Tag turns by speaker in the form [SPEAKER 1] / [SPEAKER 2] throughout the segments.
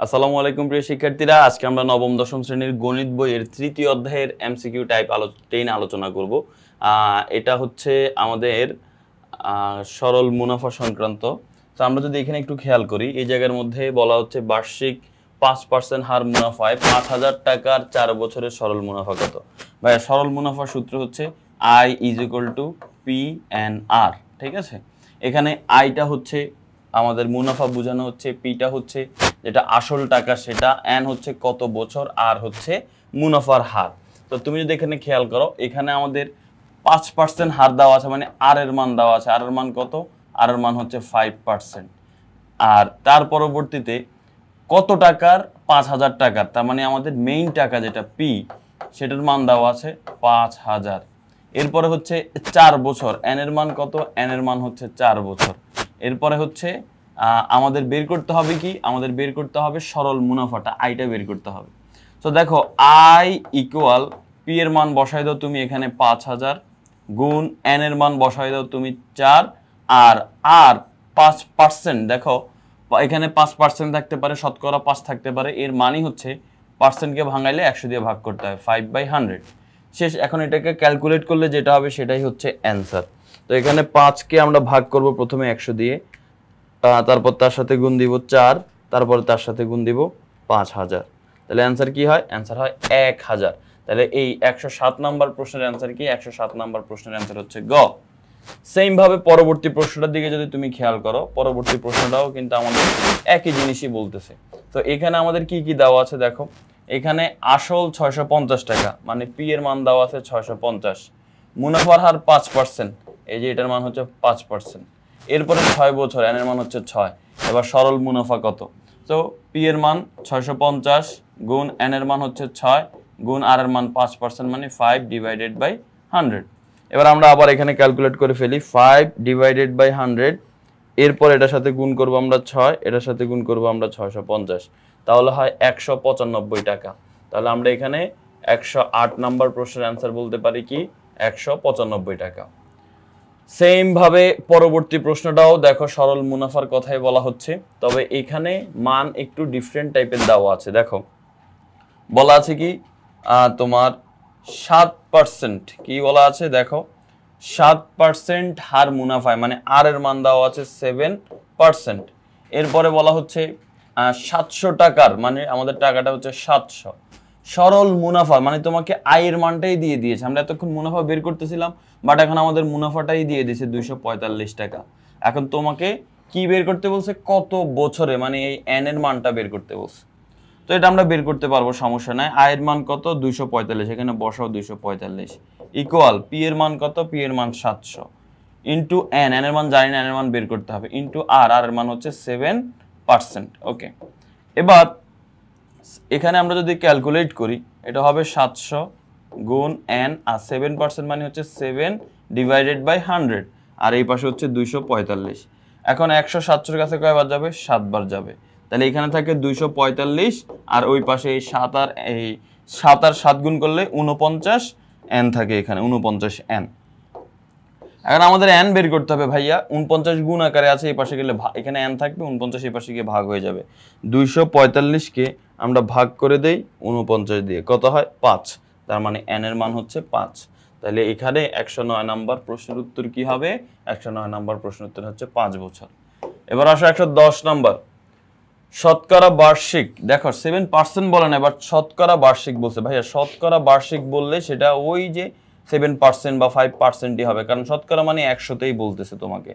[SPEAKER 1] আসসালামু আলাইকুম প্রিয় শিক্ষার্থীরা, আজকে আমরা নবম দশম শ্রেণীর গণিত বইয়ের তৃতীয় অধ্যায়ের এমসিকিউ টাইপ 10 আলোচনা করব। এটা হচ্ছে আমাদের সরল মুনাফা সংক্রান্ত। তো আমরা যদি এখানে একটু খেয়াল করি, এই জায়গার মধ্যে বলা হচ্ছে বার্ষিক 5% হার মুনাফায় 5,000 টাকার 4 বছরের সরল মুনাফা কত। ভাইয়া, সরল মুনাফার সূত্র হচ্ছে I = P/R। ঠিক আছে, এখানে আইটা হচ্ছে আমাদের মুনাফা বোঝানো হচ্ছে, পিটা হচ্ছে যেটা আসল টাকা সেটা, এন হচ্ছে কত বছর, আর হচ্ছে মুনাফার হার। তো তুমি যদি এখানে খেয়াল করো, এখানে আমাদের 5% হার দেওয়া আছে, মানে আর এর মান দেওয়া আছে। আর এর মান কত? আর এর মান হচ্ছে 5%। আর তার পরবর্তীতে কত টাকার? 5,000 টাকার, তার মানে আমাদের মেইন টাকা যেটা পি, সেটার মান দেওয়া আছে 5,000। এরপরে হচ্ছে 4 বছর, এন এর মান কত? এন এর মান হচ্ছে 4 বছর। এরপরে হচ্ছে আমাদের বের করতে হবে কি? আমাদের বের করতে হবে সরল মুনাফাটা, আইটা বের করতে হবে। তো দেখো, আই ইকুয়াল পি এর মান বসাই দাও তুমি এখানে 5,000, গুণ এন এর মান বসাই দাও তুমি 4, আর আর 5%। দেখো এখানে 5% থাকতে পারে, শতকরা 5 থাকতে পারে, এর মানই হচ্ছে পার্সেন্টকে ভাঙাইলে 100 দিয়ে ভাগ করতে হয়, 5/100 শেষ। এখন এটাকে ক্যালকুলেট করলে যেটা হবে সেটাই হচ্ছে অ্যান্সার। তো এখানে 5কে আমরা ভাগ করব প্রথমে 100 দিয়ে, তারপর তার সাথে গুণ দিব 4, তারপর তার সাথে গুণ দিব 5,000। তাহলে অ্যান্সার কি হয়? অ্যান্সার হয় 1,000। তাহলে এই 107 নম্বর প্রশ্নের অ্যান্সার কি? 107 নম্বর প্রশ্নের অ্যান্সার হচ্ছে গ। সেম ভাবে পরবর্তী প্রশ্নটার দিকে যদি তুমি খেয়াল করো, পরবর্তী প্রশ্নটাও কিন্তু আমাদের একই জিনিসই বলতেছে। তো এখানে আমাদের কি কি দেওয়া আছে দেখো, এখানে আসল 650 টাকা, মানে পি এর মান দেওয়া আছে 650, মুনাফার হার 5%, এই যে এটার মান হচ্ছে 5%। এরপরে 6 বছর, এন এর মান হচ্ছে 6। এবার সরল মুনাফা কত? তো পি এর মান 650 গুণ এন এর মান হচ্ছে 6 গুণ আর এর মান 5%, মানে 5/100। এবার আমরা আবার এখানে ক্যালকুলেট করে ফেলি, 5/100। এরপর এটার সাথে গুণ করব আমরা 6, এটার সাথে গুণ করব আমরা 650, তাহলে হয় 195 টাকা। তাহলে আমরা এখানে 108 নাম্বার প্রশ্নের অ্যান্সার বলতে পারি কি? 195 টাকা। সেম ভাবে পরবর্তী প্রশ্নটাও দেখো, সরল মুনাফার কথাই বলা হচ্ছে, তবে এখানে মান একটু ডিফারেন্ট টাইপের দেওয়া আছে। দেখো বলা আছে কি তোমার 7%, কি বলা আছে দেখো, 7% হার মুনাফায়, মানে আর এর মান দেওয়া আছে 7%। এরপরে বলা হচ্ছে 700 টাকার, মানে আমাদের টাকাটা হচ্ছে 700। সরল মুনাফা মানে তোমাকে আয়ের মানটাই দিয়ে দিয়েছে, আমরা এতক্ষণ মুনাফা বের করতেছিলাম, বাট এখন আমাদের মুনাফাটাই দিয়ে দিয়েছে 245 টাকা। এখন তোমাকে কি বের করতে বলছে? কত বছরে, মানে এই এন এর মানটা বের করতে বলছে। তো এটা আমরা বের করতে পারবো, সমস্যা নাই। আয়ের মান কত? 245, এখানে বসাও 245, ইকুয়াল পি এর মান কত? পি এর মান 700, ইন্টু এন, এন এর মান জানি না, এন এর মান বের করতে হবে, ইন্টু আর, আর এর মান হচ্ছে 7%। ওকে, এবার এখানে আমরা যদি ক্যালকুলেট করি, এটা হবে 700 গুণ এন, আর 7% মানে হচ্ছে 7/100, আর এই পাশে হচ্ছে 245। এখন 107 কাছে কয়বার যাবে? 7 বার যাবে। তাহলে এখানে থাকে 245, আর ওই পাশে এই 7 আর 7 গুণ করলে 49 এন থাকে, এখানে 49 এন। এখন আমাদের এন বের করতে হবে ভাইয়া, 49 গুণ আকারে আছে, এই পাশে গেলে এখানে এন থাকবে, 49 এই পাশে গিয়ে ভাগ হয়ে যাবে। 245কে আমরা ভাগ করে দেই 49 দিয়ে, কত হয়? 5, তার মানে এন এর মান হচ্ছে 5। তাহলে এখানে 109 নাম্বার প্রশ্নের উত্তর কি হবে? 109 নাম্বার প্রশ্নের উত্তর হচ্ছে 5 বছর। এবার আসো 110 নাম্বার, শতকরা বার্ষিক। দেখো 7% বলে না, এবার শতকরা বার্ষিক বলছে। ভাইয়া শতকরা বার্ষিক বললে সেটা ওই যে 7% বা 5%ই হবে, কারণ শতকরা মানে 100তেই বলতেছে তোমাকে।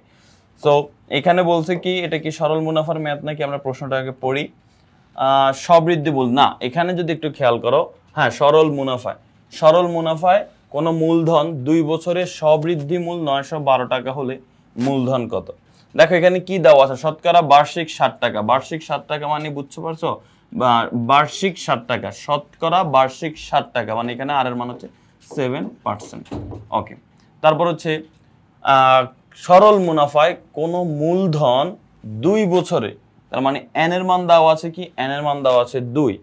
[SPEAKER 1] সো এখানে বলছে কি, এটা কি সরল মুনাফার ম্যাথ নাকি? আমরা প্রশ্নটাকে পড়ি। সবৃদ্ধি বল না, এখানে যদি একটু খেয়াল করো, হ্যাঁ সরল মুনাফায়, সরল মুনাফায় কোনো মূলধন 2 বছরের সবৃদ্ধি মূল 912 টাকা হলে মূলধন কত? দেখো এখানে কি দেওয়া আছে, শতকরা বার্ষিক 60 টাকা। বার্ষিক 60 টাকা মানে বুঝতে পারছো? বার্ষিক 60 টাকা, শতকরা বার্ষিক 60 টাকা, মানে এখানে আর এর মান হচ্ছে 7%। ওকে, তারপর হচ্ছে সরল মুনাফায় কোনো মূলধন 2 বছরে, তার মানে এন এর মান দেওয়া আছে কি? এন এর মান দেওয়া আছে 2।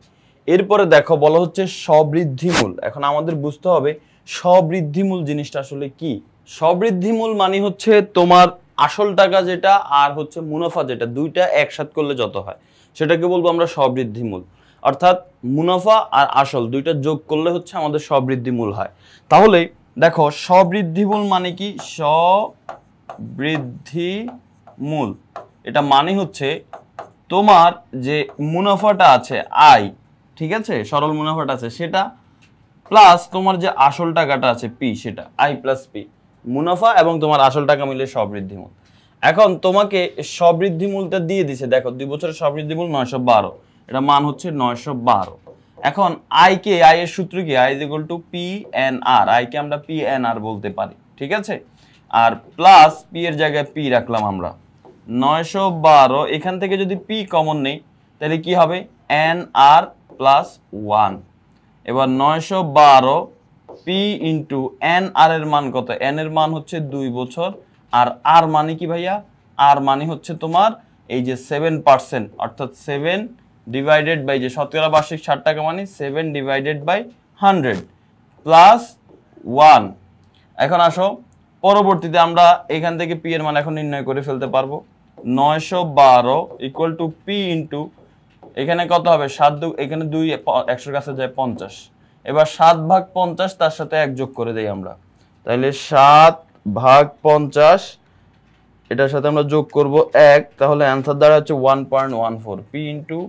[SPEAKER 1] এরপরে দেখো বলা হচ্ছে সবৃদ্ধিমূল। এখন আমাদের বুঝতে হবে সবৃদ্ধিমূল জিনিসটা আসলে কি। সবৃদ্ধিমূল মানে হচ্ছে তোমার আসল টাকা যেটা আর হচ্ছে মুনাফা যেটা, দুইটা একসাথে করলে যত হয় সেটাকে বলবো আমরা স্ববৃদ্ধিমূল। অর্থাৎ মুনাফা আর আসল দুইটা যোগ করলে হচ্ছে আমাদের স্ববৃদ্ধিমূল হয়। তাহলে দেখো স্ববৃদ্ধিমূল মানে কি? স্ববৃদ্ধিমূল এটা মানে হচ্ছে তোমার যে মুনাফাটা আছে আয়, ঠিক আছে, সরল মুনাফাটা আছে সেটা প্লাস তোমার যে আসল টাকাটা আছে পি, সেটা আই প্লাস পি, মুনাফা এবং তোমার আসল টাকা মিলে স্ববৃদ্ধিমূল। এখন তোমাকে স্ববৃদ্ধিমূলটা দিয়ে দিছে, দেখো 2 বছরের স্ববৃদ্ধিমূল 912, এটা মান হচ্ছে 912। এখন আইকে, আই এর সূত্র কি? I is equal to P N R, আইকে আমরা পি এন আর বলতে পারি, ঠিক আছে। আর প্লাস পি এর জায়গায় পি রাখলাম আমরা 912, এখান থেকে যদি পি কমন নেই তাহলে কি হবে? এন আর প্লাস 1। এবার 912 পি ইন্টু এন আর এর মান কত? এন এর মান হচ্ছে 2 বছর, আর আর মানে কি ভাইয়া? আর মানে হচ্ছে তোমার এই যে 7%, অর্থাৎ 7 ডিভাইডেড বাই যে শতকরা বার্ষিক 60 টাকা মানে 7 ডিভাইডেড বাই 100 প্লাস 1। এখন আসো পরবর্তীতে আমরা এখান থেকে পি এর মান এখন নির্ণয় করে ফেলতে পারবো। 912 ইকুয়াল টু পি ইন্টু এখানে কত হবে? 7, এখানে 2 100 কাছে যায় 50। এবার 7/50 তার সাথে 1 যোগ করে দেই আমরা, তাহলে 7/50 এটার সাথে আমরা যোগ করব 1, তাহলে অ্যান্সার দাঁড়া হচ্ছে 1.14 পি ইন্টু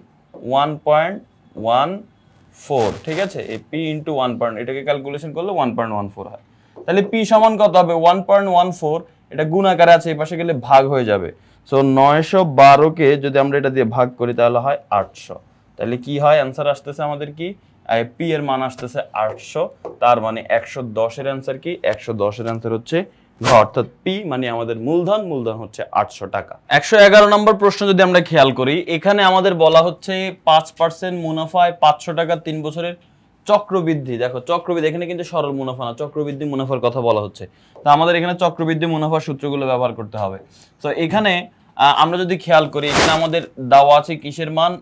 [SPEAKER 1] 1.14, ঠিক আছে। এই পি ইন্টু 1 এটাকে ক্যালকুলেশন করলে 1.14 হয়। তাহলে পি সমান কত হবে? 1.14, এটা গুণ আকারে আছে, এই পাশে গেলে ভাগ হয়ে যাবে। সো 912কে যদি আমরা এটা দিয়ে ভাগ করি তাহলে হয় 800। তাহলে কি হয়? অ্যান্সার আসতেছে আমাদের কি? পি এর মান আসতেছে 800, তার মানে 110 এর অ্যান্সার কি? 110 এর অ্যান্সার হচ্ছে ঘ, অর্থাৎ পি মানে আমাদের মূলধন, মূলধন হচ্ছে 800 টাকা। 111 নম্বর প্রশ্ন যদি আমরা খেয়াল করি, এখানে আমাদের বলা হচ্ছে 5% মুনাফায় 500 টাকা 3 বছরের চক্রবৃদ্ধি। দেখো চক্রবৃদ্ধি এখানে কিন্তু সরল মুনাফা না, চক্রবৃদ্ধি মুনাফার কথা বলা হচ্ছে। তো আমাদের এখানে চক্রবৃদ্ধি মুনাফার সূত্রগুলো ব্যবহার করতে হবে। তো এখানে আমরা যদি খেয়াল করি, এখানে আমাদের দেওয়া আছে কিসের মান?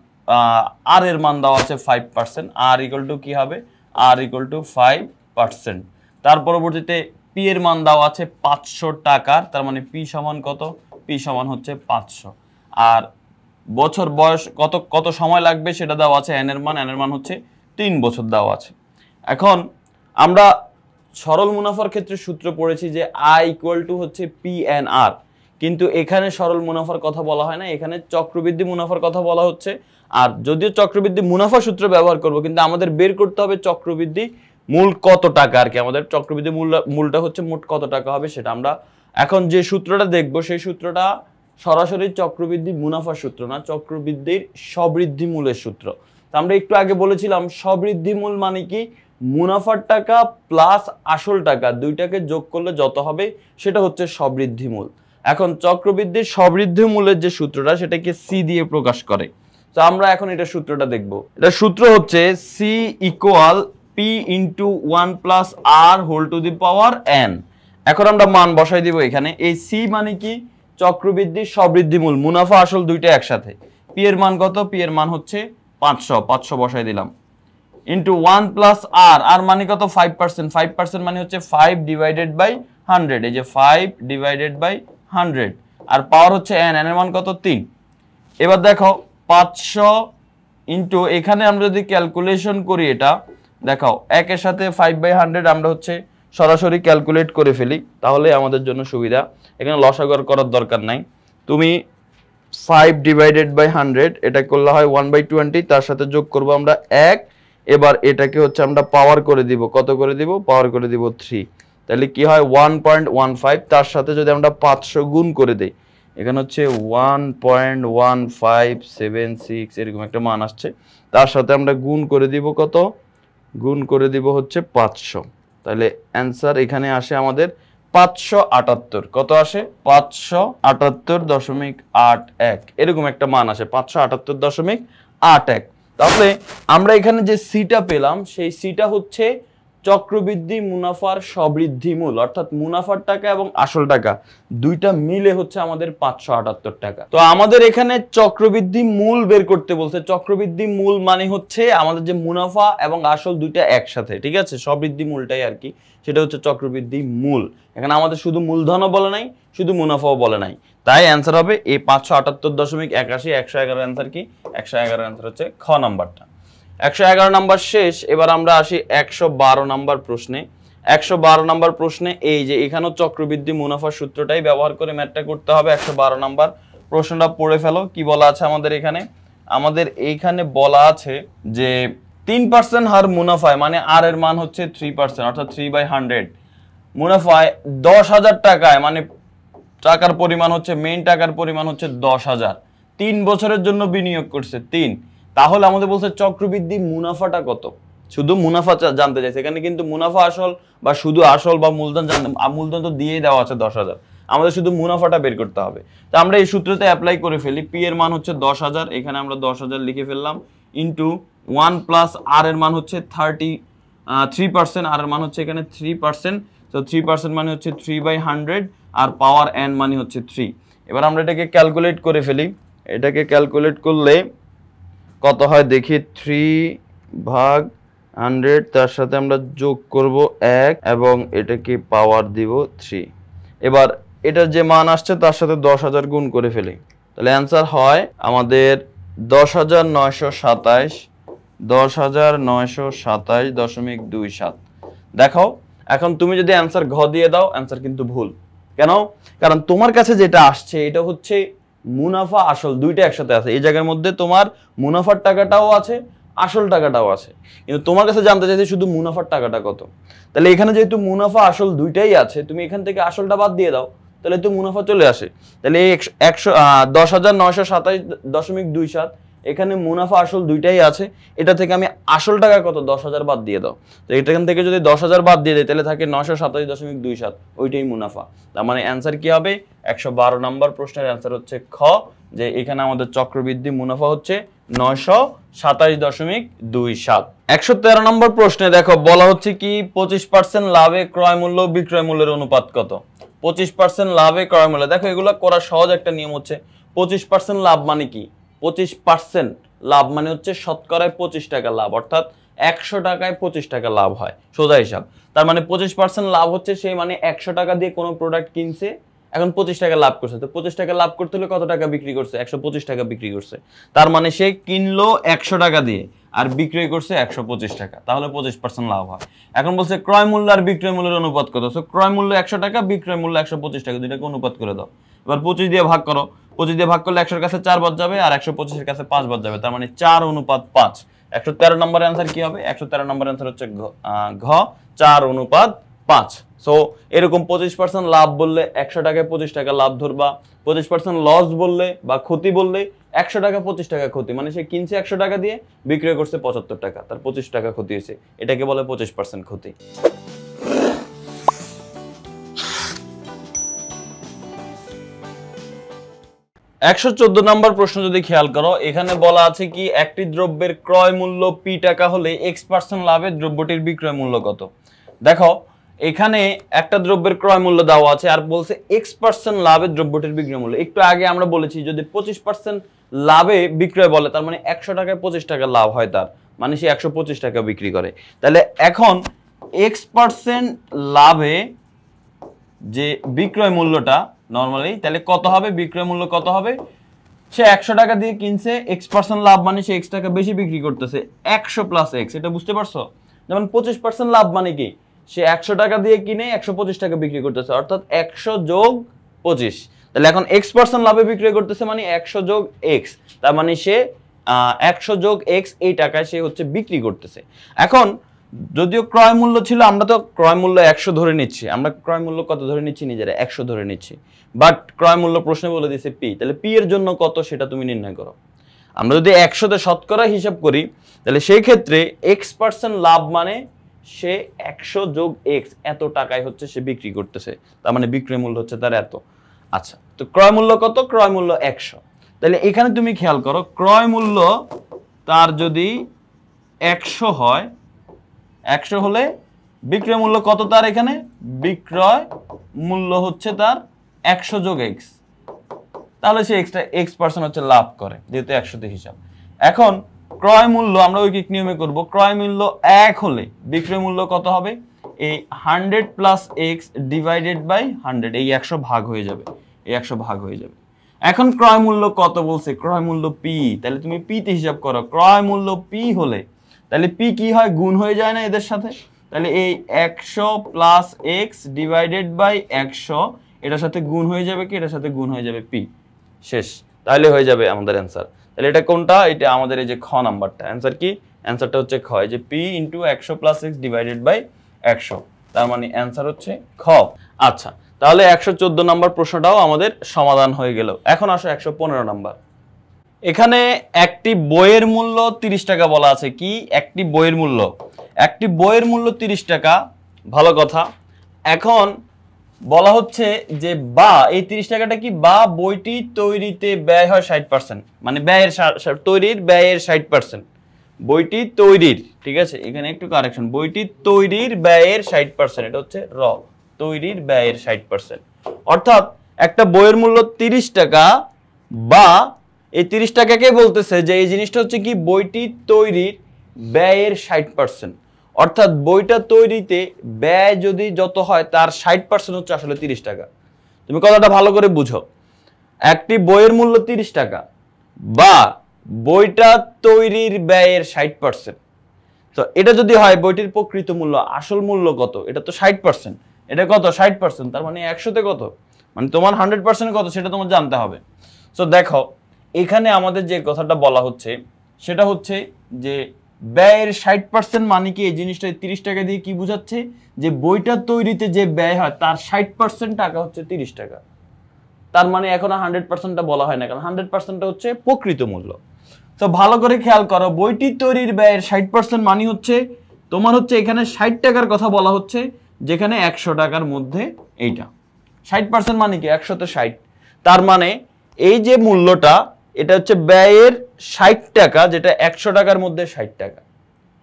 [SPEAKER 1] আর এর মান দেওয়া আছে 5%, আর ইকুয়াল টু কি হবে? আর ইকুয়াল টু 5%। তার পরবর্তীতে পি এর মান দেওয়া আছে 500 টাকার, তার মানে পি সমান কত? পি সমান হচ্ছে 500। আর বছর বয়স কত কত সময় লাগবে সেটা দেওয়া আছে, এন এর মান হচ্ছে 3 বছর দেওয়া আছে। এখন আমরা সরল মুনাফার ক্ষেত্রে সূত্র পড়েছি যে আই ইকুয়াল টু হচ্ছে পি এন আর, কিন্তু এখানে সরল মুনাফার কথা বলা হয় না, এখানে চক্রবৃদ্ধি মুনাফার কথা বলা হচ্ছে। আর যদিও চক্রবৃদ্ধি মুনাফা সূত্র ব্যবহার করব, কিন্তু আমাদের বের করতে হবে চক্রবৃদ্ধি মূল কত টাকা আর কি। আমাদের চক্রবৃদ্ধি মূলটা হচ্ছে মোট কত টাকা হবে সেটা আমরা এখন যে সূত্রটা দেখব, সেই সূত্রটা সরাসরি চক্রবৃদ্ধি মুনাফার সূত্র না, চক্রবৃদ্ধির স্ববৃদ্ধি মূলের সূত্র। তো আমরা একটু আগে বলেছিলাম স্ববৃদ্ধি মূল মানে কি? মুনাফার টাকা প্লাস আসল টাকা দুইটাকে যোগ করলে যত হবে সেটা হচ্ছে স্ববৃদ্ধি মূল। এখন চক্রবৃদ্ধির স্ববৃদ্ধি মূলের যে সূত্রটা সেটাকে সি দিয়ে প্রকাশ করে। তো আমরা এখন এটা সূত্রটা দেখব। এটা সূত্র হচ্ছে C equal P into 1 plus R whole to the power N. এখন আমরা মান বসাই দিব এখানে। এই সি মানে কি? চক্রবৃদ্ধির স্ববৃদ্ধিমূল, মুনাফা আসল দুইটা একসাথে। পি এর মান কত? পি এর মান হচ্ছে 500 বসাই দিলাম, ইন্টু 1 প্লাস আর, আর মানে কত? 5%, 5% মানে হচ্ছে 5 ডিভাইডেড বাই 100, এই যে 5 ডিভাইডেড বাই 100, আর পাওয়ার হচ্ছে এন, এন এর মান কত? 3। এবার দেখো 500 ইন্টু এখানে আমরা যদি ক্যালকুলেশন করি, এটা দেখাও একের সাথে 5/100 আমরা হচ্ছে সরাসরি ক্যালকুলেট করে ফেলি, তাহলে আমাদের জন্য সুবিধা। এখানে লসাগু করার দরকার নাই। তুমি 5 ডিভাইডেড বাই 100 এটা করলে হয় 1/20, তার সাথে যোগ করব আমরা 1। এবার এটাকে হচ্ছে আমরা পাওয়ার করে দিব, কত করে দিব? পাওয়ার করে দিব 3। তাহলে কি হয়? 1.15, তার সাথে যদি আমরা 500 গুণ করে দেই, এখানে হচ্ছে 1.1576 এরকম একটা মান আসছে, তার সাথে আমরা গুণ করে দিব কত? গুণ করে দিব হচ্ছে 500। তাহলে অ্যান্সার এখানে আসে আমাদের 578। কত আসে? 578.81 এরকম একটা মান আসে, 578.81। তাহলে আমরা এখানে যে সিটা পেলাম সেই সিটা হচ্ছে চক্রবৃদ্ধি মুনাফার সবৃদ্ধি মূল, অর্থাৎ মুনাফার টাকা এবং আসল টাকা দুইটা মিলে হচ্ছে আমাদের 578 টাকা। তো আমাদের এখানে চক্রবৃদ্ধি মূল বের করতে বলছে। চক্রবৃদ্ধি মূল মানে হচ্ছে আমাদের যে মুনাফা এবং আসল দুইটা একসাথে, ঠিক আছে, সবৃদ্ধি মূলটাই আর কি, সেটা হচ্ছে চক্রবৃদ্ধি মূল। এখানে আমাদের শুধু মূলধনও বলে নাই, শুধু মুনাফাও বলে নাই, তাই অ্যান্সার হবে এই 578.81। 111 অ্যান্সার কি? 111 অ্যান্সার হচ্ছে খ নাম্বারটা। 111 নাম্বার শেষ। এবার আমরা আসি 112 নাম্বার প্রশ্নে। 112 নাম্বার প্রশ্নে এই যে এখানেও চক্রবৃদ্ধি মুনাফার সূত্রটাই ব্যবহার করে ম্যাথটা করতে হবে। 112 নাম্বার প্রশ্নটা পড়ে ফেলো। কি বলা আছে আমাদের এখানে? আমাদের এইখানে বলা আছে যে 3% হার মুনাফায়, মানে আর এর মান হচ্ছে 3%, অর্থাৎ 3/100 মুনাফায় 10,000 টাকায়, মানে টাকার পরিমাণ হচ্ছে, মেইন টাকার পরিমাণ হচ্ছে 10,000, 3 বছরের জন্য বিনিয়োগ করছে 3। তাহলে আমাদের বলছে চক্রবৃদ্ধি মুনাফাটা কত? শুধু মুনাফা জানতে চাইছে এখানে, কিন্তু মুনাফা আসল বা শুধু আসল বা মূলধন মূলধন তো দিয়েই দেওয়া আছে 10,000, আমাদের শুধু মুনাফাটা বের করতে হবে। তো আমরা এই সূত্রতে অ্যাপ্লাই করে ফেলি। পি এর মান হচ্ছে 10,000, এখানে আমরা 10,000 লিখে ফেললাম, ইন্টু 1 প্লাস আর এর মান হচ্ছে 3%, আর এর মান হচ্ছে এখানে 3%, তো 3% মানে হচ্ছে 3/100, আর পাওয়ার n মানে হচ্ছে 3। এবার আমরা এটাকে ক্যালকুলেট করে ফেলি। এটাকে ক্যালকুলেট করলে কত হয় দেখি, 3/100, তার সাথে আমরা যোগ করব 1 এবং এটাকে পাওয়ার দিব 3। এবার এটার যে মান আসছে তার সাথে 10,000 গুণ করে ফেলি, তাহলে অ্যান্সার হয় আমাদের 10,927.27। দেখো এখন তুমি যদি অ্যান্সার ঘ দিয়ে দাও, অ্যান্সার কিন্তু ভুল। কেন? কারণ তোমার কাছে যেটা আসছে এটা হচ্ছে মুনাফা আসল দুইটা একসাথে আছে। এই জায়গার মধ্যে তোমার মুনাফার টাকাটাও আছে, আসল টাকাটাও আছে, কিন্তু তোমার কাছে জানতে চাইছে শুধু মুনাফার টাকাটা কত। তাহলে এখানে যেহেতু মুনাফা আসল দুইটাই আছে, তুমি এখান থেকে আসলটা বাদ দিয়ে দাও, তাহলে তো মুনাফা চলে আসে। তাহলে এই 10,927.27, এখানে মুনাফা আসল দুইটাই আছে, এটা থেকে আমি আসল টাকা কত 10,000 বাদ দিয়ে দাও। তো এখান থেকে যদি 10,000 বাদ দিয়ে দেয় তাহলে থাকে 927.27, ওইটাই মুনাফা। তার মানে অ্যান্সার কি হবে? 112 নম্বর প্রশ্নের অ্যান্সার হচ্ছে খ, যে এখানে আমাদের চক্রবৃদ্ধি মুনাফা হচ্ছে 927.27। 113 নম্বর প্রশ্নে দেখো বলা হচ্ছে কি 25% লাভে ক্রয় মূল্য বিক্রয় মূল্যের অনুপাত কত? 25% লাভে ক্রয় মূল্য, দেখো এগুলো করা সহজ একটা নিয়ম হচ্ছে 25% লাভ মানে কি? 25% লাভ মানে হচ্ছে শতকরায় 25 টাকা লাভ, অর্থাৎ 100 টাকায় 25 টাকা লাভ হয়, সোজা হিসাব। তার মানে 25% লাভ হচ্ছে সেই মানে 100 টাকা দিয়ে কোনো প্রোডাক্ট কিনছে, এখন 25 টাকা লাভ করছে। তো 25 টাকা লাভ করতে হলে কত টাকা বিক্রি করছে? 125 টাকা বিক্রি করছে। তার মানে সে কিনলো 100 টাকা দিয়ে আর বিক্রয় করছে 125 টাকা, তাহলে 25% লাভ হয়। এখন বলছে ক্রয় মূল্য আর বিক্রয় মূল্যের অনুপাত কত? সো ক্রয় মূল্য 100 টাকা, বিক্রয় মূল্য 125 টাকা, দুইটাকে অনুপাত করে দাও। এবার 25 দিয়ে ভাগ করো, 25 দিয়ে ভাগ করলে 100-এর কাছে 4 বাদ যাবে আর 125-এর কাছে 5 বাদ যাবে, তার মানে 4:5। 113 নম্বর অ্যান্সার কি হবে? 113 নম্বর অ্যান্সার হচ্ছে ঘ, 4:5। সো এরকম 25% লাভ বললে 100 টাকায় 25 টাকা লাভ ধরবা, 25% লস বললে বা ক্ষতি বললে 100 টাকা 25 টাকা ক্ষতি, মানে সে কিনছে 100 টাকা দিয়ে, বিক্রয় করছে 75 টাকা, তার 25 টাকা ক্ষতি হয়েছে, এটাকে বলে 25% ক্ষতি। 114 নম্বর প্রশ্ন যদি খেয়াল করো, এখানে বলা আছে কি একটি দ্রব্যের ক্রয় মূল্য পি টাকা হলে x% লাভে দ্রব্যটির বিক্রয় মূল্য কত? দেখো এখানে একটা দ্রব্যের ক্রয় মূল্য দেওয়া আছে আর বলছে x% লাভে দ্রব্যটির বিক্রয় মূল্য। একটু আগে আমরা বলেছি যদি 25% লাভে বিক্রয় বলে তার মানে 100 টাকায় 25 টাকা লাভ হয়, তার মানে সে 125 টাকা বিক্রি করে। তাহলে এখন x% লাভে যে বিক্রয় মূল্যটা নরমালি তাহলে কত হবে? বিক্রয় মূল্য কত হবে? সে 100 টাকা দিয়ে কিনছে, x% লাভ মানে সে x টাকা বেশি বিক্রি করতেছে, 100 প্লাস x, এটা বুঝতে পারছো? যেমন 25% লাভ মানে কি? সে 100 টাকা দিয়ে কিনে 125 টাকা বিক্রি করতেছে, অর্থাৎ 100 যোগ 25। তাহলে এখন x% লাভে বিক্রি করতেছে মানে 100 যোগ x, তার মানে সে 100 যোগ x এই টাকায় সে হচ্ছে বিক্রি করতেছে। এখন যদিও ক্রয় মূল্য ছিল, আমরা তো ক্রয় মূল্য 100 ধরে নিচ্ছি, আমরা ক্রয় মূল্য কত ধরে নিচ্ছি? নিজেরা 100 ধরে নিচ্ছি, বাট ক্রয় মূল্য প্রশ্নে বলে দিয়েছে পি, তাহলে পি এর জন্য কত সেটা তুমি নির্ণয় করো। আমরা যদি 100 তে শতকরা হিসাব করি তাহলে সেই ক্ষেত্রে x% লাভ মানে সে 100 যোগ x এত টাকায় হচ্ছে সে বিক্রি করতেছে, তার মানে বিক্রয় মূল্য হচ্ছে তার এত। আচ্ছা, তো ক্রয় মূল্য কত? ক্রয় মূল্য 100। তাহলে এখানে তুমি খেয়াল করো ক্রয় মূল্য তার যদি 100 হয়, 100 হলে বিক্রয় মূল্য কত তার এখানে? বিক্রয় মূল্য হচ্ছে তার 100 যোগ x, তাহলে সে এক্সট্রা x% হচ্ছে লাভ করে, যেহেতু 100 তে হিসাব। এখন ক্রয় মূল্য আমরা ঐকিক নিয়মে করব। ক্রয় মূল্য 1 হলে বিক্রয় মূল্য কত হবে? এই 100 প্লাস x ডিভাইডেড বাই 100, এই 100 ভাগ হয়ে যাবে, এই 100 ভাগ হয়ে যাবে। এখন ক্রয় মূল্য কত বলছে? ক্রয় মূল্য p, তাহলে তুমি p তে হিসাব করো। ক্রয় মূল্য p হলে তাহলে p কি হয়? গুণ হয়ে যায় না এদের সাথে? তাহলে এই 100 প্লাস x ডিভাইডেড বাই 100 এটার সাথে গুণ হয়ে যাবে কি? এটার সাথে গুণ হয়ে যাবে p, শেষ। তাহলে হয়ে যাবে আমাদের অ্যান্সার। তাহলে এটা কোনটা? এটা আমাদের এই যে খ নাম্বারটা। অ্যান্সার কি? অ্যান্সারটা হচ্ছে খ, এই যে p into 100 plus x divided by 100, তার মানে অ্যান্সার হচ্ছে খ। আচ্ছা, তাহলে 114 নাম্বার প্রশ্নটাও আমাদের সমাধান হয়ে গেল। এখন আসো 115 নাম্বার। এখানে একটি বইয়ের মূল্য 30 টাকা বলা আছে। কি? একটি বইয়ের মূল্য, একটি বইয়ের মূল্য 30 টাকা, ভালো কথা। এখন বলা হচ্ছে যে বা এই 30 টাকাটা কি? বা বইটি তৈরিতে ব্যয় হয় 60%, মানে ব্যয়ের তৈরির ব্যয়ের 60%। বইটি তৈরির, ঠিক আছে, এখানে একটু কারেকশন, বইটি তৈরির ব্যয়ের 60%, এটা হচ্ছে র, তৈরির ব্যয়ের 60%। অর্থাৎ একটা বইয়ের মূল্য 30 টাকা, বা এই 30 টাকাকে বলতেছে যে এই জিনিসটা হচ্ছে কি? বইটি তৈরির ব্যয়ের 60%। অর্থাৎ বইটা তৈরিতে ব্যয় যদি যত হয় তার 60% হচ্ছে আসলে 30 টাকা। তুমি কথাটা ভালো করে বুঝো। একটি বইয়ের মূল্য 30 টাকা বা বইটা তৈরির ব্যয়ের 60%, তো এটা যদি হয় বইটির প্রকৃত মূল্য, আসল মূল্য কত? এটা তো 60%, এটা কত? 60%, তার মানে 100তে কত? মানে তোমার 100% কত সেটা তোমার জানতে হবে। সো দেখো এখানে আমাদের যে কথাটা বলা হচ্ছে সেটা হচ্ছে যে ব্যয়ের 60% মানে কি? এই জিনিসটা 30 টাকা দিয়ে কি বোঝাচ্ছে? যে বইটা তৈরিতে যে ব্যয় হয় তার 60% টাকা হচ্ছে 30 টাকা। তার মানে এখন 100%টা বলা হয় না, কারণ 100%টা হচ্ছে প্রকৃত মূল্য। তো ভালো করে খেয়াল করো, বইটি তৈরির ব্যয়ের 60% মানে হচ্ছে তোমার হচ্ছে এখানে 60 টাকার কথা বলা হচ্ছে, যেখানে 100 টাকার মধ্যে এইটা 60% মানে কি? 100তে 60, তার মানে এই যে মূল্যটা এটা হচ্ছে ব্যয়ের 60 টাকা, যেটা 100 টাকার মধ্যে 60 টাকা।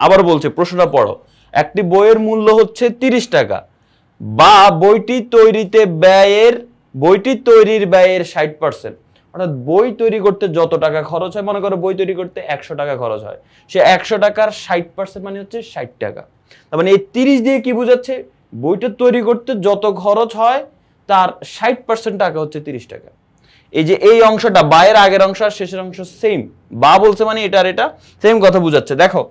[SPEAKER 1] আবার বলছে, প্রশ্নটা পড়ো। একটি বইয়ের মূল্য হচ্ছে 30 টাকা বা বইটি তৈরিতে ব্যয়ের, বইটি তৈরির ব্যয়ের 60%। অর্থাৎ বই তৈরি করতে যত টাকা খরচ হয়, মনে করো বই তৈরি করতে 100 টাকা খরচ হয়, সে 100 টাকার 60% মানে হচ্ছে 60 টাকা। তার মানে এই 30 দিয়ে কি বোঝাচ্ছে? বইটা তৈরি করতে যত খরচ হয় তার 60% টাকা হচ্ছে 30 টাকা। এই যে এই অংশটা বায়ের আগের অংশ আর শেষের অংশ সেম, বা বলছে মানে এটা আর এটা সেম কথা বুঝাচ্ছে। দেখো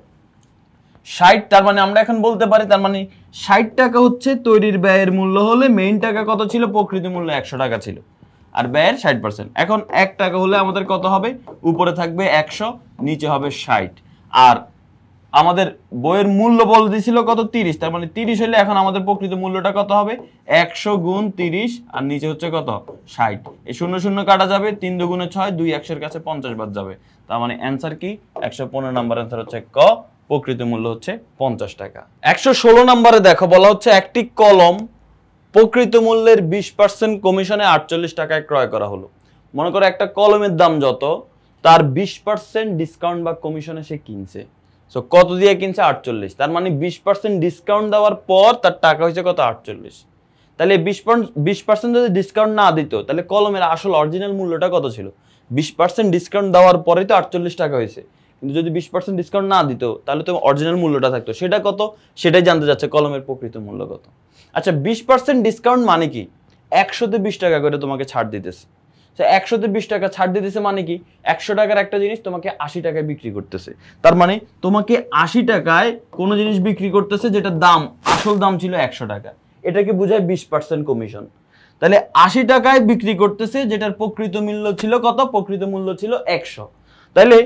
[SPEAKER 1] 60, তার মানে আমরা এখন বলতে পারি তার মানে 60 টাকা হচ্ছে তৈরির ব্যয়ের মূল্য হলে মেইন টাকা কত ছিল? প্রকৃত মূল্য 100 টাকা ছিল, আর ব্যয়ের 60%। এখন 1 টাকা হলে আমাদের কত হবে? উপরে থাকবে 100, নিচে হবে 60। আর আমাদের বইয়ের মূল্য বলে দিয়েছিল কত? 30, তার মানে 30 হলে এখন আমাদের প্রকৃত মূল্যটা কত হবে? 100 গুণ 30, আর নিচে হচ্ছে কত? 60। এই শূন্য শূন্য কাটা যাবে, 3 দুগুণে 6, 2 100 কাছে 50 বাদ যাবে। তার মানে অ্যান্সার কি? 115 নাম্বার অ্যান্সার হচ্ছে ক, প্রকৃত মূল্য হচ্ছে 50 টাকা। 116 নম্বরে দেখো বলা হচ্ছে একটি কলম প্রকৃত মূল্যের 20% কমিশনে 48 টাকায় ক্রয় করা হলো। মনে করো একটা কলমের দাম যত, তার 20% ডিসকাউন্ট বা কমিশনে সে কিনছে। সো কত দিয়ে কিনছে? 48। তার মানে 20% ডিসকাউন্ট দেওয়ার পর তার টাকা হয়েছে কত? 48। তাহলে 20% যদি ডিসকাউন্ট না দিত তাহলে কলমের আসল অরিজিনাল মূল্যটা কত ছিল? 20% ডিসকাউন্ট দেওয়ার পরেই তো 48 টাকা হয়েছে, কিন্তু যদি 20% ডিসকাউন্ট না দিত তাহলে তো অরিজিনাল মূল্যটা থাকতো। সেটা কত? সেটাই জানতে যাচ্ছে, কলমের প্রকৃত মূল্য কত। আচ্ছা 20% ডিসকাউন্ট মানে কি? 100তে 20 টাকা করে তোমাকে ছাড় দিতেছে। 100তে 20 টাকা ছাড় দিতেছে মানে কি? 100 টাকার একটা জিনিস তোমাকে 80 টাকায় বিক্রি করতেছে। তার মানে তোমাকে 80 টাকায় কোনো জিনিস বিক্রি করতেছে যেটার দাম, আসল দাম ছিল 100 টাকা। এটাকে বোঝায় 20% কমিশন। তাহলে 80 টাকায় বিক্রি করতেছে, যেটার প্রকৃত মূল্য ছিল কত? প্রকৃত মূল্য ছিল 100। তাহলে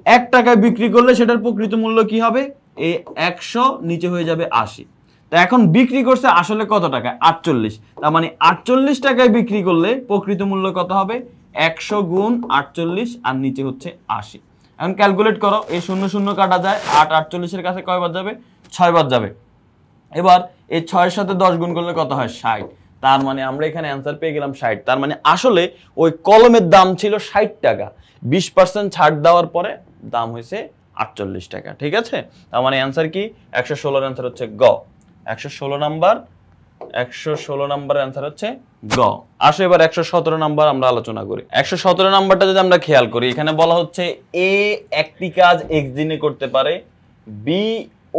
[SPEAKER 1] 1 টাকায় বিক্রি করলে সেটার প্রকৃত মূল্য কি হবে? এই 100 নিচে হয়ে যাবে 80। তা এখন বিক্রি করছে আসলে কত টাকায়? 48। তার মানে 48 টাকায় বিক্রি করলে প্রকৃত মূল্য কত হবে? 100 গুণ 48, আর নিচে হচ্ছে 80। এখন ক্যালকুলেট করো, এই শূন্য শূন্য কাটা যায়, 8 48-এর কাছে কয় বার যাবে? 6 বার যাবে। এবার এই 6-এর সাথে 10 গুণ করলে কত হয়? 60। তার মানে আমরা এখানে অ্যান্সার পেয়ে গেলাম 60। তার মানে আসলে ওই কলমের দাম ছিল 60 টাকা, 20% ছাড় দেওয়ার পরে দাম হয়েছে 48 টাকা। ঠিক আছে, তার মানে অ্যান্সার কি? 116-এর অ্যান্সার হচ্ছে গ, 116 নাম্বার, 116 নাম্বারের অ্যান্সার হচ্ছে গ। আসো এবার 117 নাম্বার আমরা আলোচনা করি। 117 নাম্বারটা যদি আমরা খেয়াল করি, এখানে বলা হচ্ছে এ একটি কাজ এক্স দিনে করতে পারে, বি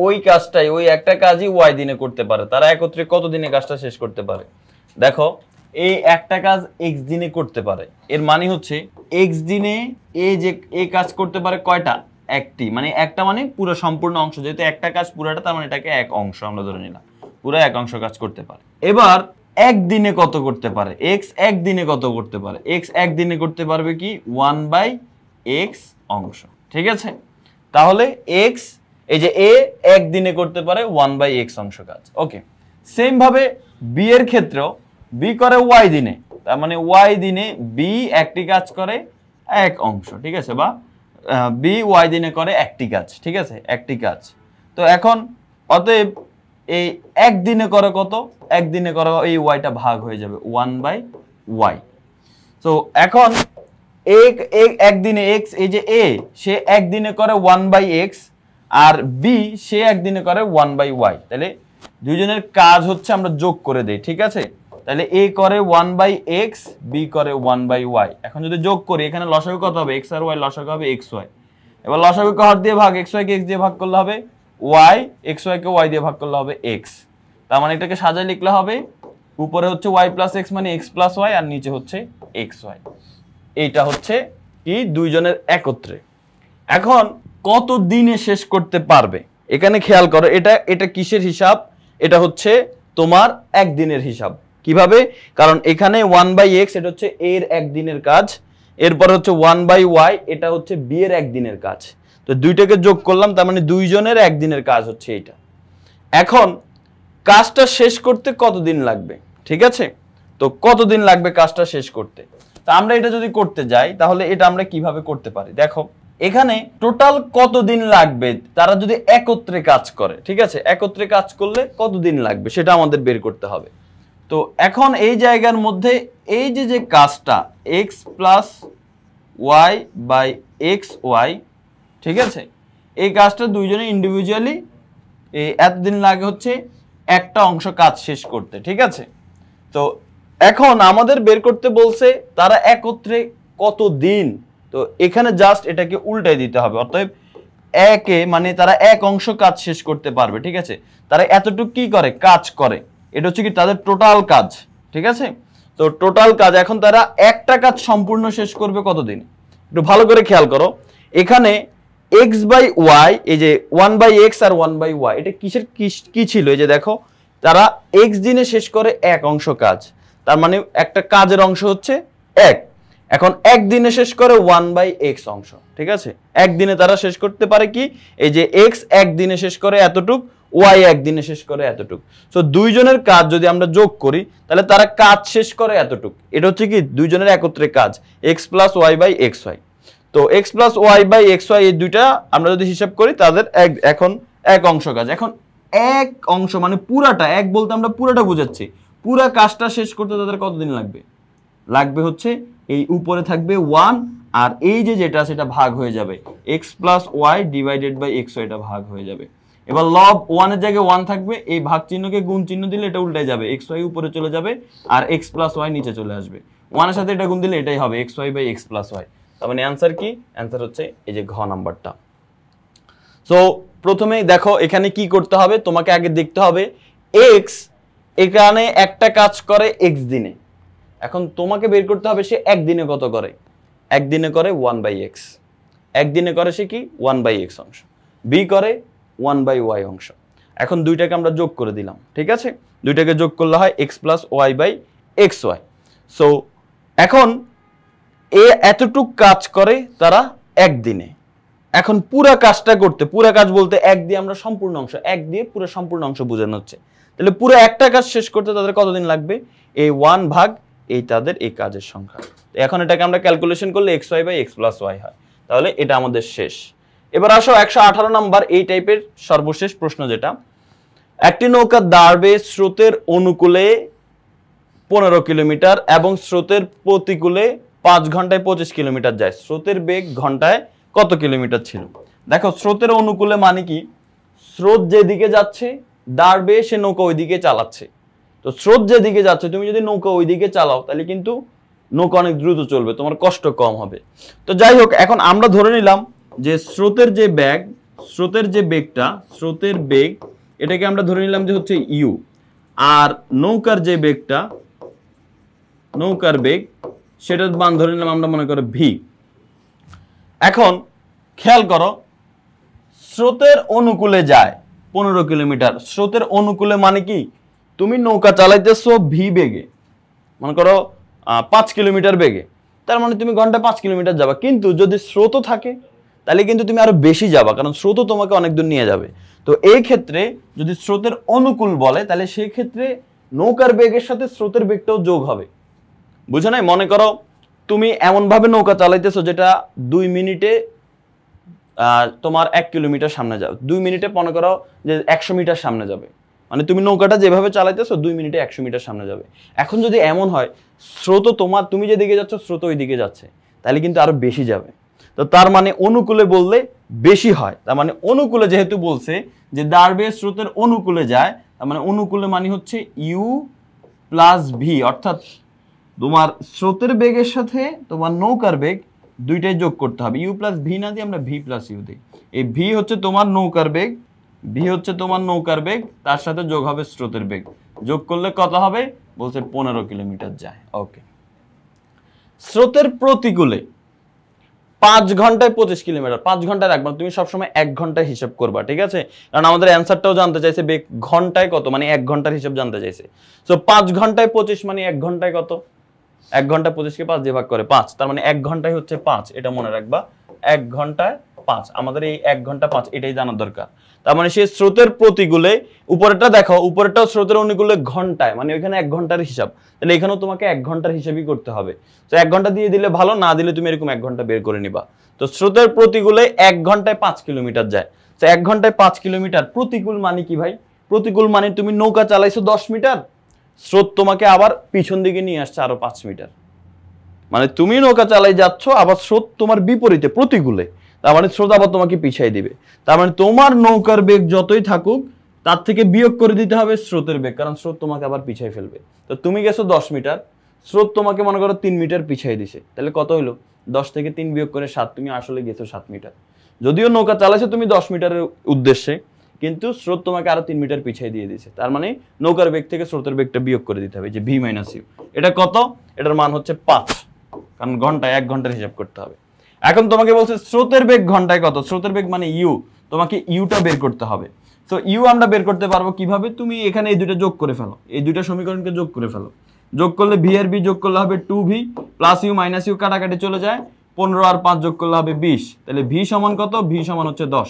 [SPEAKER 1] ওই কাজটাই ওই একটা কাজই ওয়াই দিনে করতে পারে, তারা একত্রে কত দিনে কাজটা শেষ করতে পারে? দেখো এই একটা কাজ এক্স দিনে করতে পারে, এর মানে হচ্ছে এক্স দিনে এ যে এই কাজ করতে পারে কয়টা? একটি, মানে একটা মানে পুরো সম্পূর্ণ অংশ, যেহেতু একটা কাজ পুরোটা তার মানে এটাকে এক অংশ আমরা ধরে নিলাম, পুরো এক অংশ কাজ করতে পারে। এবার একদিনে কত করতে পারে? এক্স একদিনে কত করতে পারে? এক্স একদিনে করতে পারবে কি 1/x অংশ, ঠিক আছে? তাহলে এক্স এই যে এ একদিনে করতে পারে 1/x অংশ কাজ। ওকে, সেম ভাবে বি এর ক্ষেত্রেও বি করে ওয়াই দিনে, তার মানে ওয়াই দিনে বি একটি কাজ করে এক অংশ, ঠিক আছে? বা বি ওয়াই দিনে করে একটি কাজ, ঠিক আছে? একটি কাজ। তো এখন অতএব এই একদিনে করে কত? একদিনে করে এই ওয়াইটা ভাগ হয়ে যাবে 1/y। তো এখন একদিনে এক্স এই যে এ সে একদিনে করে 1/x আর বি সে একদিনে করে 1/y, তাহলে দুইজনের কাজ হচ্ছে আমরা যোগ করে দেই, ঠিক আছে? তাহলে এ করে 1/x, বি করে 1/y। এখন যদি যোগ করি এখানে লসাগু কত হবে? x আর y লসাগু হবে xy। এবার লসাগুকে হর দিয়ে ভাগ, xy কে x দিয়ে ভাগ করলে হবে y, xy কে y দিয়ে ভাগ করলে হবে x। তার মানে এটাকে সাজায় লিখলে হবে উপরে হচ্ছে y + x মানে x + y আর নিচে হচ্ছে xy। এইটা হচ্ছে কি দুইজনের একত্রে। এখন কত দিনে শেষ করতে পারবে এখানে খেয়াল করো, এটা কিসের হিসাব? এটা হচ্ছে তোমার একদিনের হিসাব। কিভাবে? কারণ এখানে 1/x এটা হচ্ছে এর একদিনের কাজ, এরপর হচ্ছে 1/y এটা হচ্ছে বি এর একদিনের কাজ। তো দুইটাকে যোগ করলাম, তার মানে দুইজনের একদিনের কাজ হচ্ছে এটা। এখন কাজটা শেষ করতে কতদিন লাগবে? ঠিক আছে, তো কতদিন লাগবে কাজটা শেষ করতে? তা আমরা এটা যদি করতে যাই তাহলে এটা আমরা কিভাবে করতে পারি? দেখো এখানে টোটাল কতদিন লাগবে তারা যদি একত্রে কাজ করে, ঠিক আছে? একত্রে কাজ করলে কতদিন লাগবে সেটা আমাদের বের করতে হবে। তো এখন এই জায়গার মধ্যে এই যে কাজটা x + y/xy, ঠিক আছে? এই কাজটা দুইজনে ইন্ডিভিজুয়ালি এতদিন লাগে হচ্ছে একটা অংশ কাজ শেষ করতে, ঠিক আছে? তো এখন আমাদের বের করতে বলছে তারা একত্রে কত দিন। তো এখানে জাস্ট এটাকে উল্টাই দিতে হবে, অতএব একে মানে তারা এক অংশ কাজ শেষ করতে পারবে, ঠিক আছে? তারা এতটুকু কি করে? কাজ করে। এটা হচ্ছে কি তাদের টোটাল কাজ, ঠিক আছে? তো টোটাল কাজ, এখন তারা একটা কাজ সম্পূর্ণ শেষ করবে কতদিন? একটু ভালো করে খেয়াল করো, এখানে x/y এই যে 1/x আর 1/y এটা কিসের কি ছিল? এই যে দেখো তারা x দিনে শেষ করে এক অংশ কাজ, তার মানে একটা কাজের অংশ হচ্ছে এক। এখন একদিনে শেষ করে 1/x অংশ, ঠিক আছে? একদিনে তারা শেষ করতে পারে কি? এই যে x একদিনে শেষ করে এতটুক, y একদিনে শেষ করে এতটুক। সো দুইজনের কাজ যদি আমরা যোগ করি তাহলে তারা কাজ শেষ করে এতটুক। এটা হচ্ছে কি দুইজনের একত্রে কাজ x + y/xy। তো x + y/xy এই দুইটা আমরা যদি হিসাব করি তাদের এখন এক অংশ কাজ। এখন এক অংশ মানে পুরাটা, এক বলতে আমরা পুরাটা বোঝাচ্ছি, পুরা কাজটা শেষ করতে তাদের কতদিন লাগবে? লাগবে হচ্ছে এই উপরে থাকবে 1 আর এই যেটা সেটা ভাগ হয়ে যাবে x + y/xy, এটা ভাগ হয়ে যাবে। এবার লব 1 এর জায়গায় 1 থাকবে, এই ভাগ চিহ্নকে গুণ চিহ্ন দিলে এটা উল্টে যাবে, xy উপরে চলে যাবে আর x + y নিচে চলে আসবে। 1 এর সাথে এটা গুণ দিলে এটাই হবে xy/x + y। তার মানে অ্যানসার কি? অ্যানসার হচ্ছে এই যে ঘ নাম্বারটা। সো প্রথমেই দেখো এখানে কি করতে হবে, তোমাকে আগে দেখতে হবে x এখানে একটা কাজ করে x দিনে। এখন তোমাকে বের করতে হবে সে একদিনে কত করে। একদিনে করে 1/x, একদিনে করে সে কি 1/x অংশ, বি করে 1/y অংশ। এখন দুইটাকে আমরা যোগ করে দিলাম, ঠিক আছে? দুইটাকে যোগ করলে হয় x + y/xy। সো এখন এ এতটুক কাজ করে তারা একদিনে। এখন পুরা কাজটা করতে, পুরা কাজ বলতে এক দিয়ে আমরা সম্পূর্ণ অংশ, এক দিয়ে পুরো সম্পূর্ণ অংশ বোঝানো হচ্ছে, তাহলে পুরো একটা কাজ শেষ করতে তাদের কতদিন লাগবে? এই 1 ভাগ এই তাদের এই কাজের সংখ্যা। এখন এটাকে আমরা ক্যালকুলেশন করলে xy/x + y হয়, তাহলে এটা আমাদের শেষ। এবার আসো 118 নাম্বার এই টাইপের সর্বশেষ প্রশ্ন, যেটা একটি নৌকা দাঁড়াবে স্রোতের অনুকূলে 15 কিলোমিটার এবং স্রোতের প্রতিকূলে 5 ঘন্টায় 25 কিলোমিটার যায়, স্রোতের বেগ ঘন্টায় কত কিলোমিটার ছিল? দেখো স্রোতের অনুকূলে মানে কি? স্রোত যেদিকে যাচ্ছে দাঁড় বেয়ে সে নৌকা ওইদিকে চালাচ্ছে। তো স্রোত যেদিকে যাচ্ছে তুমি যদি নৌকা ওইদিকে চালাও তাহলে কিন্তু নৌকা অনেক দ্রুত চলবে, তোমার কষ্ট কম হবে। তো যাই হোক, এখন আমরা ধরে নিলাম যে স্রোতের যে বেগ এটাকে আমরা ধরে নিলাম যে হচ্ছে ইউ, আর নৌকার যে বেগটা, নৌকার বেগ সেটার মান ধরে নিলাম আমরা মনে করো ভি। এখন খেয়াল করো, স্রোতের অনুকূলে যায় 15 কিলোমিটার। স্রোতের অনুকূলে মানে কি, তুমি নৌকা চালাইতেছো ভি বেগে, মনে করো 5 কিলোমিটার বেগে, তার মানে তুমি ঘন্টায় 5 কিলোমিটার যাবা। কিন্তু যদি স্রোত থাকে তাহলে কিন্তু তুমি আরো বেশি যাবা, কারণ স্রোত তোমাকে অনেক দূর নিয়ে যাবে। তো এই ক্ষেত্রে যদি স্রোতের অনুকূল বলে তাহলে সেই ক্ষেত্রে নৌকার বেগের সাথে স্রোতের বেগটাও যোগ হবে। বুঝো নাই? মনে করো তুমি এমন ভাবে নৌকা চালাইতেছো যেটা 2 মিনিটে তোমার 1 কিলোমিটার সামনে যাবে, 2 মিনিটে মনে করো যে 100 মিটার সামনে যাবে, মানে তুমি নৌকাটা যেভাবে চালাইতেছো 2 মিনিটে 100 মিটার সামনে যাবে। এখন যদি এমন হয় স্রোত তুমি যেদিকে যাচ্ছ স্রোত ওই দিকে যাচ্ছে, তাহলে কিন্তু আরো বেশি যাবে। তো তার মানে অনুকূলে বললে বেশি হয়, তার মানে অনুকূলে যেহেতু বলছে যে দাঁড় বেয়ে স্রোতের অনুকূলে যায়, তার মানে অনুকূলে মানে হচ্ছে ইউ প্লাস ভি, অর্থাৎ তোমার স্রোতের বেগের সাথে তোমার নৌকার বেগ দুইটাই যোগ করতে হবে। ইউ প্লাস ভি না দিয়ে আমরা ভি প্লাস ইউ দিই। এই ভি হচ্ছে তোমার নৌকার বেগ, তার সাথে যোগ হবে স্রোতের বেগ, যোগ করলে কত হবে বলছে 15 কিলোমিটার যায়। ওকে, স্রোতের প্রতিকূলে 5 ঘন্টায় 25 কিলোমিটার। 5 ঘন্টায় রাখবা, তুমি সবসময় 1 ঘন্টায় হিসাব করবা, ঠিক আছে? কারণ আমাদের অ্যান্সারটাও জানতে চাইছে বেগ ঘন্টায় কত, মানে 1 ঘন্টার হিসাব জানতে চাইছে। সো 5 ঘন্টায় 25 মানে 1 ঘন্টায় কত, 1 ঘন্টা 25 কে 5 দিয়ে ভাগ করে 5, তার মানে 1 ঘন্টায় হচ্ছে 5। এটা মনে রাখবা, 1 ঘন্টায় 5। আমাদের এই 1 ঘন্টা 5 এটাই জানার দরকার। তার মানে সেই স্রোতের প্রতিকূলে, উপরেরটা দেখো, উপরেরটাও স্রোতের অনুকূলে ঘন্টায়, মানে ওইখানে 1 ঘন্টার হিসাব, তাহলে এখানেও তোমাকে 1 ঘন্টার হিসাবই করতে হবে। তো 1 ঘন্টা দিয়ে দিলে ভালো, না দিলে তুমি এরকম 1 ঘন্টা বের করে নিবা। তো স্রোতের প্রতিকূলে 1 ঘন্টায় 5 কিলোমিটার যায়। তো 1 ঘন্টায় 5 কিলোমিটার প্রতিকূল মানে কি ভাই? প্রতিকূল মানে তুমি নৌকা চালাইছো 10 মিটার, স্রোত তোমাকে আবার পিছন দিকে নিয়ে আসছে আরো 5 মিটার, মানে তুমি নৌকা চালাই যাচ্ছ আবার স্রোত তোমার বিপরীতে প্রতিকূলে, তার মানে স্রোত আবার তোমাকে পিছাই দিবে। তার মানে তোমার নৌকার বেগ যতই থাকুক তার থেকে বিয়োগ করে দিতে হবে স্রোতের বেগ, কারণ স্রোত তোমাকে আবার পিছাই ফেলবে। তো তুমি গেছো 10 মিটার, স্রোত তোমাকে মনে করো 3 মিটার পিছাই দিছে, তাহলে কত হলো? 10 থেকে 3 বিয়োগ করে 7, তুমি আসলে গেছো 7 মিটার। যদিও নৌকা চালাইছো তুমি 10 মিটারের উদ্দেশ্যে, কিন্তু স্রোত তোমাকে আরো 3 মিটার পিছাই দিয়ে দিয়েছে। তার মানে নৌকার বেগ থেকে স্রোতের বেগটা বিয়োগ করে দিতে হবে, যে ভি মাইনাস ইউ। এটা কত? এটার মান হচ্ছে 5, কারণ ঘন্টায় 1 ঘন্টার হিসাব করতে হবে। এখন তোমাকে বলছে স্রোতের বেগ ঘন্টায় কত? স্রোতের বেগ মানে ইউ, তোমাকে ইউটা বের করতে হবে। তো ইউ আমরা বের করতে পারবো কিভাবে? তুমি এখানে এই দুইটা যোগ করে ফেলো, এই দুইটা সমীকরণকে যোগ করে ফেলো। যোগ করলে ভি আর বি যোগ করলে হবে 2v plus you minus you কাটাকাটি চলে যায়, 15 আর 5 যোগ করলে হবে 20। তাহলে ভি সমান কত? ভি সমান হচ্ছে 10।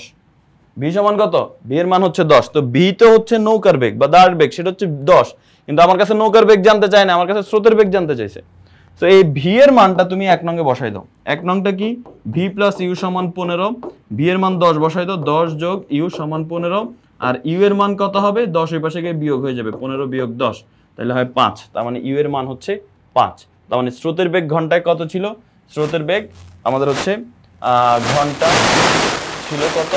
[SPEAKER 1] ভি সমান কত? ভি এর মান হচ্ছে 10। তো ভি তো হচ্ছে নৌকার বেগ বা দাঁড়ের বেগ, সেটা হচ্ছে 10, কিন্তু আমার কাছে নৌকার বেগ জানতে চায় না, আমার কাছে স্রোতের বেগ জানতে চাইছে। তো এই ভি এর মানটা তুমি 1 নঙ্গে বসাই দাও। 1 নংটা কি? ভি প্লাস ইউ সমান 15, ভি এর মান 10 বসাই দাও, 10 যোগ ইউ সমান 15, আর ইউ এর মান কত হবে? 10 ওই পাশে গিয়ে বিয়োগ হয়ে যাবে, 15 বিয়োগ 10, তাহলে হয় 5। তার মানে ইউ এর মান হচ্ছে 5। তার মানে স্রোতের বেগ ঘন্টায় কত ছিল? স্রোতের বেগ আমাদের হচ্ছে ঘন্টা ছিল কত?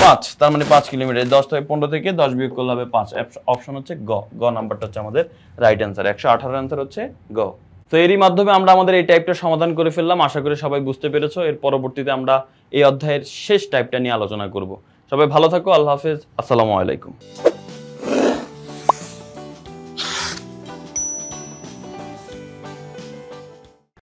[SPEAKER 1] 5। তার মানে 5 কিলোমিটার। 10 থেকে 15 থেকে 10 বিয়োগ করলে হবে 5। অপশন হচ্ছে গ। গ নাম্বারটা হচ্ছে আমাদের রাইট অ্যান্সার। 118 অ্যান্সার হচ্ছে গ। তো এরই মাধ্যমে আমরা আমাদের এই টাইপটা সমাধান করে ফেললাম। আশা করি সবাই বুঝতে পেরেছো। এর পরবর্তীতে আমরা এই অধ্যায়ের শেষ টাইপটা নিয়ে আলোচনা করব। সবাই ভালো থাকো। আল্লাহ হাফেজ। আসসালামু আলাইকুম।